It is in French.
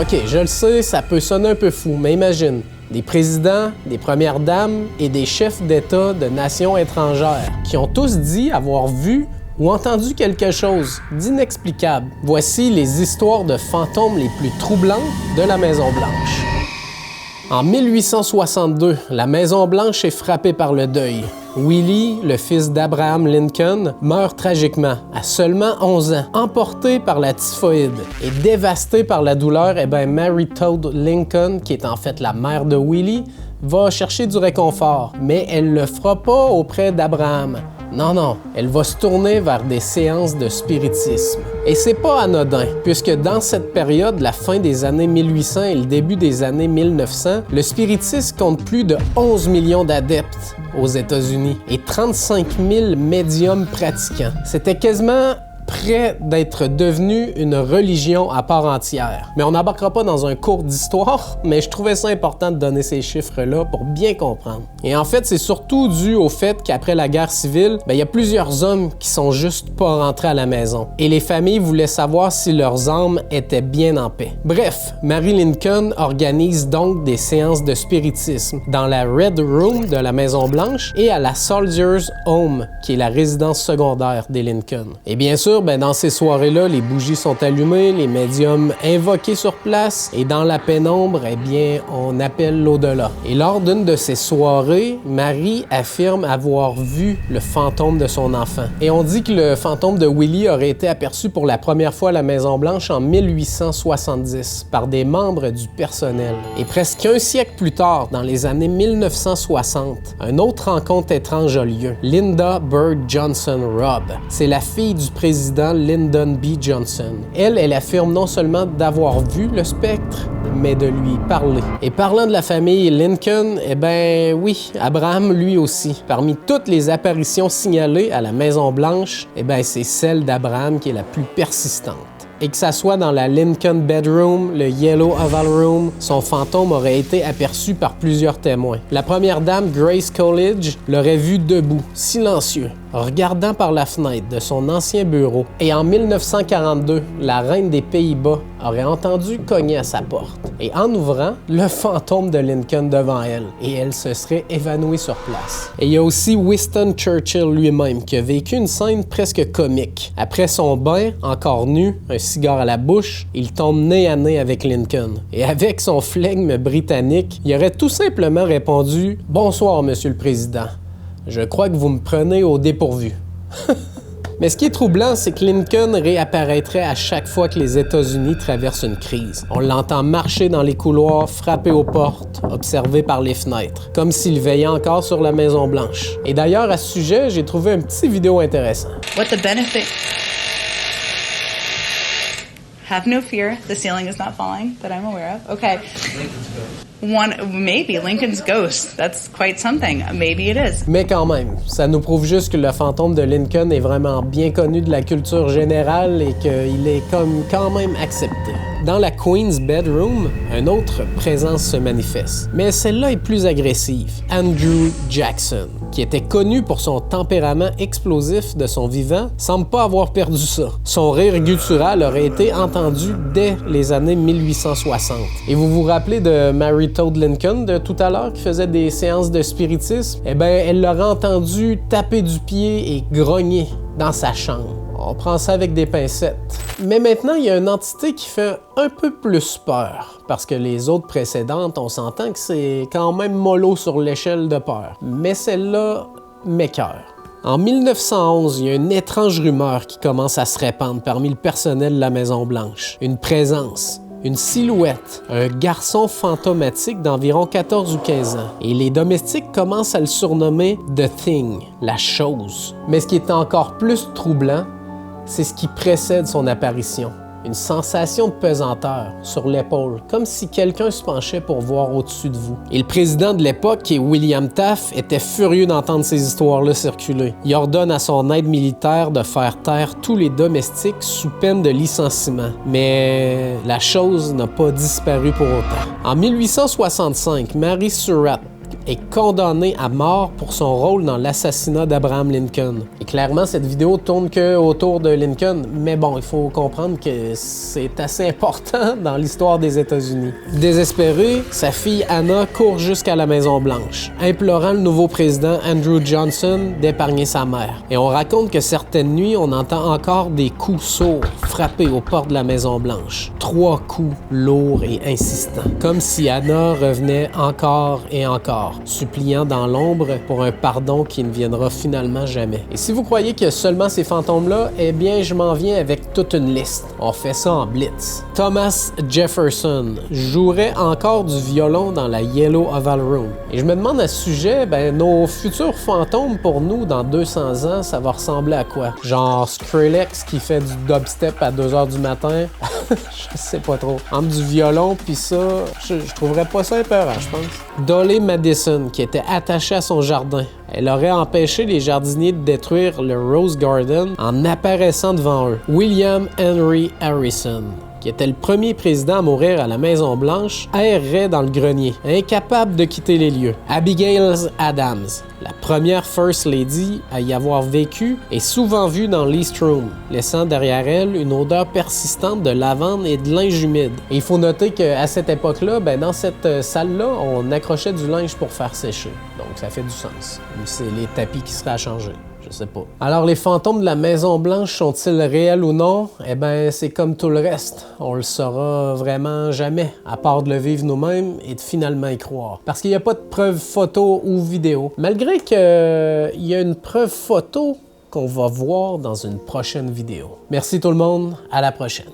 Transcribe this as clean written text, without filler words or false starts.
OK, je le sais, ça peut sonner un peu fou, mais imagine, des présidents, des premières dames et des chefs d'État de nations étrangères qui ont tous dit avoir vu ou entendu quelque chose d'inexplicable. Voici les histoires de fantômes les plus troublantes de la Maison-Blanche. En 1862, la Maison-Blanche est frappée par le deuil. Willie, le fils d'Abraham Lincoln, meurt tragiquement, à seulement 11 ans, emporté par la typhoïde. Et dévasté par la douleur, Mary Todd Lincoln, qui est en fait la mère de Willie, va chercher du réconfort, mais elle le fera pas auprès d'Abraham. Non, elle va se tourner vers des séances de spiritisme. Et c'est pas anodin, puisque dans cette période, la fin des années 1800 et le début des années 1900, le spiritisme compte plus de 11 millions d'adeptes aux États-Unis et 35 000 médiums pratiquants. C'était quasiment près d'être devenu une religion à part entière. Mais on n'embarquera pas dans un cours d'histoire, mais je trouvais ça important de donner ces chiffres-là pour bien comprendre. Et en fait, c'est surtout dû au fait qu'après la guerre civile, il y a plusieurs hommes qui sont juste pas rentrés à la maison. Et les familles voulaient savoir si leurs âmes étaient bien en paix. Bref, Mary Lincoln organise donc des séances de spiritisme dans la Red Room de la Maison-Blanche et à la Soldiers' Home, qui est la résidence secondaire des Lincoln. Et bien sûr, dans ces soirées-là, les bougies sont allumées, les médiums invoqués sur place et dans la pénombre, on appelle l'au-delà. Et lors d'une de ces soirées, Marie affirme avoir vu le fantôme de son enfant. Et on dit que le fantôme de Willie aurait été aperçu pour la première fois à la Maison-Blanche en 1870 par des membres du personnel. Et presque un siècle plus tard, dans les années 1960, une autre rencontre étrange a lieu. Linda Bird Johnson Robb. C'est la fille du président Lyndon B. Johnson. Elle affirme non seulement d'avoir vu le spectre, mais de lui parler. Et parlant de la famille Lincoln, oui, Abraham lui aussi. Parmi toutes les apparitions signalées à la Maison-Blanche, c'est celle d'Abraham qui est la plus persistante. Et que ça soit dans la Lincoln Bedroom, le Yellow Oval Room, son fantôme aurait été aperçu par plusieurs témoins. La première dame, Grace Coolidge, l'aurait vu debout, silencieux, regardant par la fenêtre de son ancien bureau. Et en 1942, la reine des Pays-Bas aurait entendu cogner à sa porte. Et en ouvrant, le fantôme de Lincoln devant elle. Et elle se serait évanouie sur place. Et il y a aussi Winston Churchill lui-même qui a vécu une scène presque comique. Après son bain, encore nu, un cigare à la bouche, il tombe nez à nez avec Lincoln. Et avec son flegme britannique, il aurait tout simplement répondu « Bonsoir, Monsieur le Président. Je crois que vous me prenez au dépourvu. » Mais ce qui est troublant, c'est que Lincoln réapparaîtrait à chaque fois que les États-Unis traversent une crise. On l'entend marcher dans les couloirs, frapper aux portes, observer par les fenêtres, comme s'il veillait encore sur la Maison-Blanche. Et d'ailleurs, à ce sujet, j'ai trouvé un petit vidéo intéressant. What the benefit? Have no fear, the ceiling is not falling that I'm aware of. Okay. Maybe Lincoln's ghost. That's quite something. Maybe it is. Mais quand même, ça nous prouve juste que le fantôme de Lincoln est vraiment bien connu de la culture générale et qu'il est quand même accepté. Dans la Queen's Bedroom, une autre présence se manifeste. Mais celle-là est plus agressive. Andrew Jackson, qui était connu pour son tempérament explosif de son vivant, semble pas avoir perdu ça. Son rire guttural aurait été entendu dès les années 1860. Et vous vous rappelez de Mary Todd Lincoln de tout à l'heure qui faisait des séances de spiritisme? Elle l'aurait entendu taper du pied et grogner dans sa chambre. On prend ça avec des pincettes. Mais maintenant, il y a une entité qui fait un peu plus peur, parce que les autres précédentes, on s'entend que c'est quand même mollo sur l'échelle de peur. Mais celle-là m'écoeure. En 1911, il y a une étrange rumeur qui commence à se répandre parmi le personnel de la Maison-Blanche. Une présence, une silhouette, un garçon fantomatique d'environ 14 ou 15 ans. Et les domestiques commencent à le surnommer The Thing, la chose. Mais ce qui est encore plus troublant, c'est ce qui précède son apparition. Une sensation de pesanteur sur l'épaule, comme si quelqu'un se penchait pour voir au-dessus de vous. Et le président de l'époque, qui est William Taft, était furieux d'entendre ces histoires-là circuler. Il ordonne à son aide militaire de faire taire tous les domestiques sous peine de licenciement. Mais la chose n'a pas disparu pour autant. En 1865, Mary Surratt, est condamné à mort pour son rôle dans l'assassinat d'Abraham Lincoln. Et clairement, cette vidéo tourne que autour de Lincoln, mais bon, il faut comprendre que c'est assez important dans l'histoire des États-Unis. Désespérée, sa fille Anna court jusqu'à la Maison-Blanche, implorant le nouveau président Andrew Johnson d'épargner sa mère. Et on raconte que certaines nuits, on entend encore des coups sourds frapper aux portes de la Maison-Blanche. 3 coups lourds et insistants, comme si Anna revenait encore et encore, suppliant dans l'ombre pour un pardon qui ne viendra finalement jamais. Et si vous croyez qu'il y a seulement ces fantômes-là, eh bien, je m'en viens avec toute une liste. On fait ça en blitz. Thomas Jefferson jouerait encore du violon dans la Yellow Oval Room. Et je me demande à ce sujet, nos futurs fantômes pour nous dans 200 ans, ça va ressembler à quoi? Genre Skrillex qui fait du dubstep à 2h du matin? Je sais pas trop. Entre du violon pis ça, je trouverais pas ça épeurant, je pense. Dolly Madison, qui était attachée à son jardin. Elle aurait empêché les jardiniers de détruire le Rose Garden en apparaissant devant eux. William Henry Harrison, qui était le premier président à mourir à la Maison-Blanche, errait dans le grenier, incapable de quitter les lieux. Abigail Adams, la première First Lady à y avoir vécu, est souvent vue dans l'East Room, laissant derrière elle une odeur persistante de lavande et de linge humide. Et il faut noter qu'à cette époque-là, dans cette salle-là, on accrochait du linge pour faire sécher. Donc ça fait du sens. Ou c'est les tapis qui seraient à changer. Je sais pas. Alors, les fantômes de la Maison-Blanche sont-ils réels ou non? Eh bien, c'est comme tout le reste. On le saura vraiment jamais, à part de le vivre nous-mêmes et de finalement y croire. Parce qu'il n'y a pas de preuve photo ou vidéo. Malgré qu'il y a une preuve photo qu'on va voir dans une prochaine vidéo. Merci tout le monde, à la prochaine.